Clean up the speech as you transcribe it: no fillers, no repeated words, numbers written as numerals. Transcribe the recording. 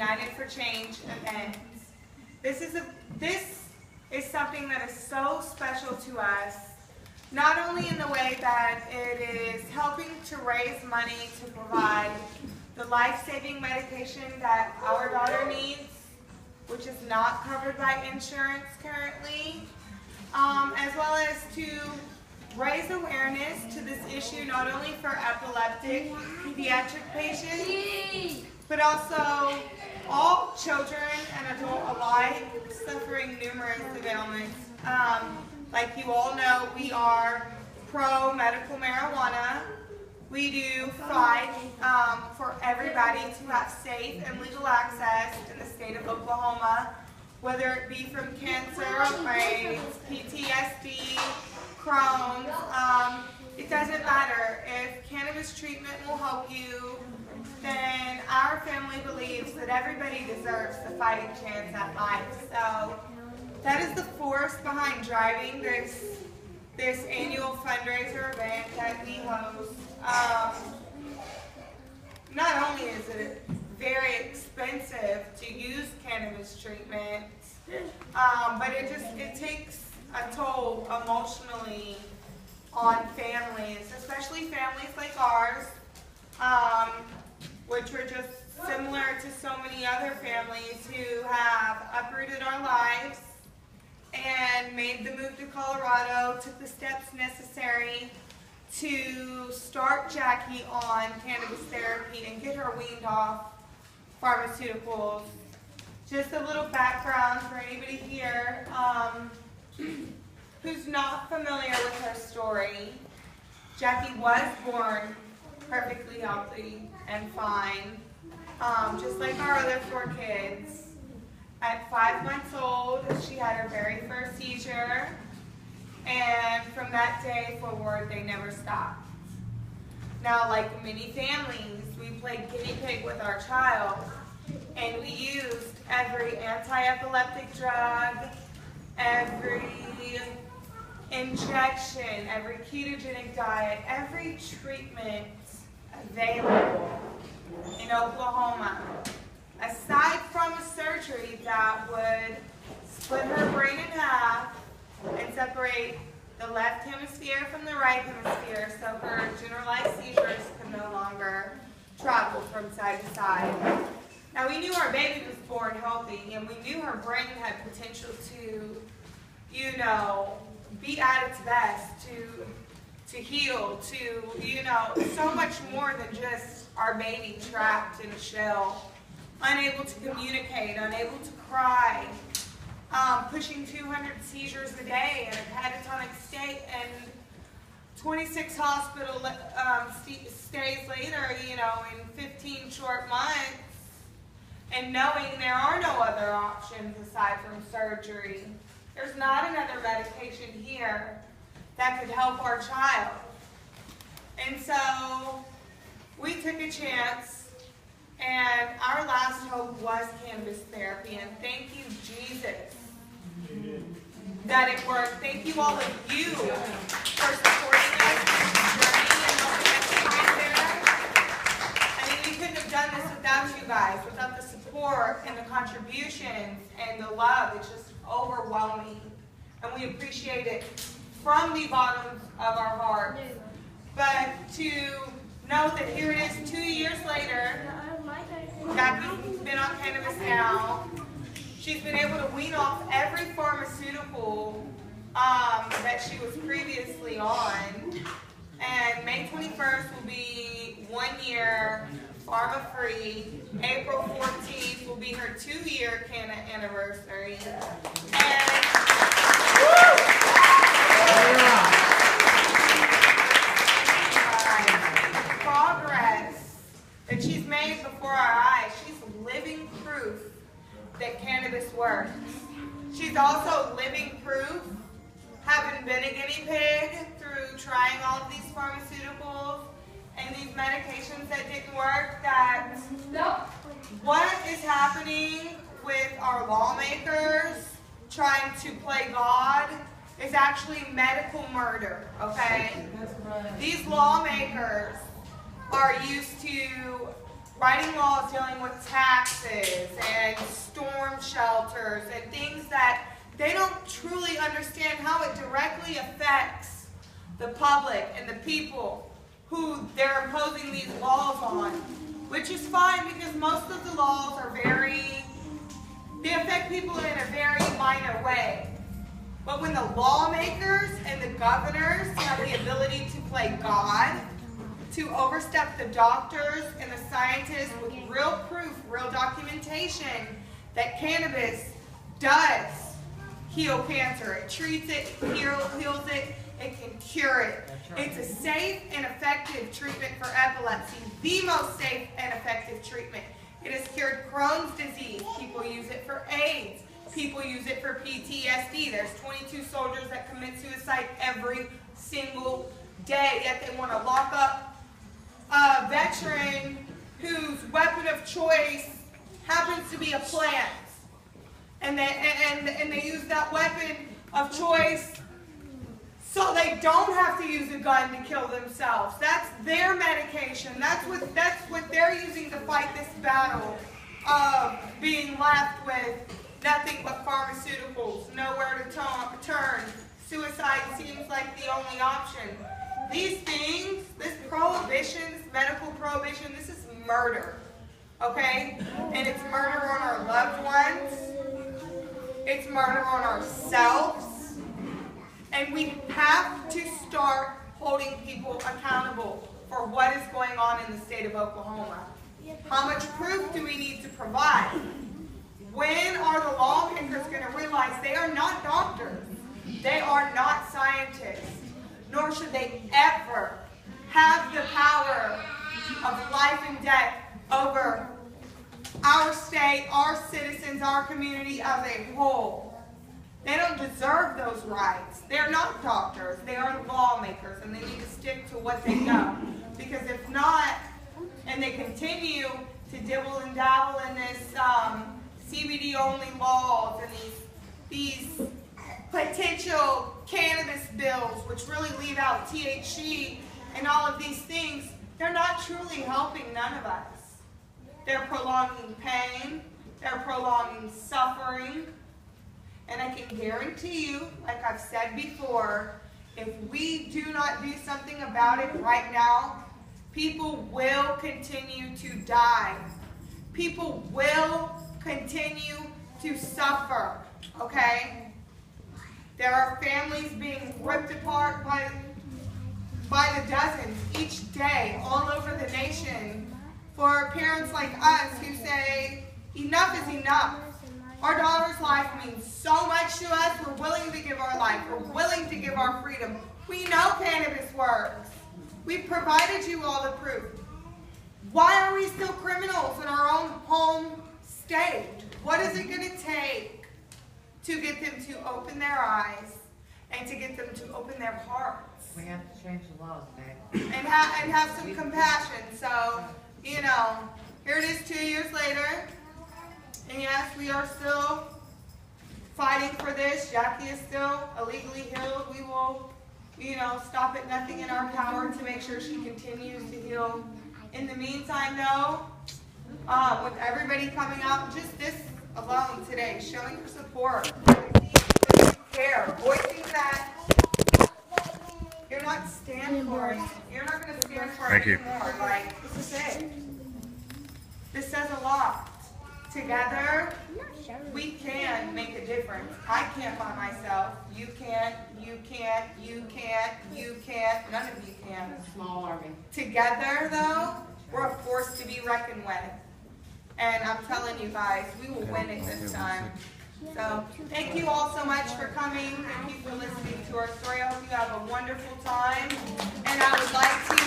United for Change event. This is something that is so special to us, not only in the way that it is helping to raise money to provide the life-saving medication that our daughter needs, which is not covered by insurance currently, as well as to raise awareness to this issue not only for epileptic pediatric patients, but also all children and adults alike suffering numerous ailments. Like you all know, we are pro-medical marijuana. We do fight for everybody to have safe and legal access in the state of Oklahoma, whether it be from cancer, AIDS, PTSD, Crohn's. It doesn't matter. If cannabis treatment will help you, then our family believes that everybody deserves the fighting chance at life. So that is the force behind driving this annual fundraiser event that we host. Not only is it very expensive to use cannabis treatment, but it takes a toll emotionally on families, especially families like ours, which are just similar to so many other families who have uprooted our lives and made the move to Colorado, took the steps necessary to start Jaqie on cannabis therapy and get her weaned off pharmaceuticals. Just a little background for anybody here who's not familiar with her story. Jaqie was born perfectly healthy and fine, just like our other 4 kids. At 5 months old, she had her very first seizure, and from that day forward, they never stopped. Now, like many families, we played guinea pig with our child, and we used every anti-epileptic drug, every injection, every ketogenic diet, every treatment available in Oklahoma, aside from a surgery that would split her brain in half and separate the left hemisphere from the right hemisphere so her generalized seizures could no longer travel from side to side. Now, we knew our baby was born healthy, and we knew her brain had potential to, you know, be at its best, to heal, to, you know, so much more than just our baby trapped in a shell, unable to communicate, unable to cry, pushing 200 seizures a day in a catatonic state, and 26 hospital stays later, you know, in 15 short months, and knowing there are no other options aside from surgery. There's not another medication here that could help our child. And so we took a chance, and our last hope was cannabis therapy. And thank you, Jesus, that it worked. Thank you, all of you, for supporting us in this journey and helping us to get there. I mean, we couldn't have done this without you guys, without the support and the contributions and the love. It's just overwhelming, and we appreciate it from the bottom of our hearts. But to know that here it is 2 years later, Jaqie's been on cannabis now. She's been able to wean off every pharmaceutical that she was previously on. And May 21st will be 1 year pharma-free. April 14th will be her 2-year Canna anniversary. And progress that she's made before our eyes. She's living proof that cannabis works. She's also living proof, having been a guinea pig through trying all of these pharmaceuticals and these medications that didn't work, that what is happening with our lawmakers trying to play God is actually medical murder, okay? These lawmakers are used to writing laws dealing with taxes and storm shelters and things that they don't truly understand how it directly affects the public and the people who they're imposing these laws on, which is fine because most of the laws are they affect people in a very minor way. But when the lawmakers and the governors have the ability to play God, to overstep the doctors and the scientists with real proof, real documentation that cannabis does heal cancer. It treats it, heals it, it can cure it. It's a safe and effective treatment for epilepsy, the most safe and effective treatment. It has cured Crohn's disease. People use it for AIDS. People use it for PTSD. There's 22 soldiers that commit suicide every single day, yet they want to lock up a veteran whose weapon of choice happens to be a plant. And they use that weapon of choice so they don't have to use a gun to kill themselves. That's their medication. That's what they're using to fight this battle of being left with nothing but pharmaceuticals, nowhere to turn. Suicide seems like the only option. These things, this prohibition, this medical prohibition, this is murder, okay? And it's murder on our loved ones. It's murder on ourselves. And we have to start holding people accountable for what is going on in the state of Oklahoma. How much proof do we need to provide? When are the lawmakers going to realize they are not doctors? They are not scientists. Nor should they ever have the power of life and death over our state, our citizens, our community as a whole. They don't deserve those rights. They're not doctors. They are lawmakers, and they need to stick to what they know. Because if not, and they continue to dibble and dabble in this CBD-only laws and these potential cannabis bills, which really leave out THC and all of these things, they're not truly helping none of us. They're prolonging pain. They're prolonging suffering. And I can guarantee you, like I've said before, if we do not do something about it right now, people will continue to die. People will continue to suffer, okay? There are families being ripped apart by the dozens each day all over the nation for parents like us who say, enough is enough. Our daughter's life means so much to us. We're willing to give our life. We're willing to give our freedom. We know cannabis works. We've provided you all the proof. Why are we still criminals in our own home state? What is it going to take to get them to open their eyes and to get them to open their hearts? We have to change the laws, babe. And have some compassion. So, you know, here it is 2 years later. And yes, we are still fighting for this. Jaqie is still illegally healed. We will, you know, stop at nothing in our power to make sure she continues to heal. In the meantime, though, with everybody coming out, just this alone today, showing your support, voicing that you care, voicing that you're not standing for it. You're not going to stand for it anymore. Like, this is it. This says a lot. Together, we can make a difference. I can't by myself. You can't, you can't, you can't, you can't. None of you can. Small army. Together, though, we're a force to be reckoned with. And I'm telling you guys, we will win it this time. So, thank you all so much for coming. Thank you for listening to our story. I hope you have a wonderful time. And I would like to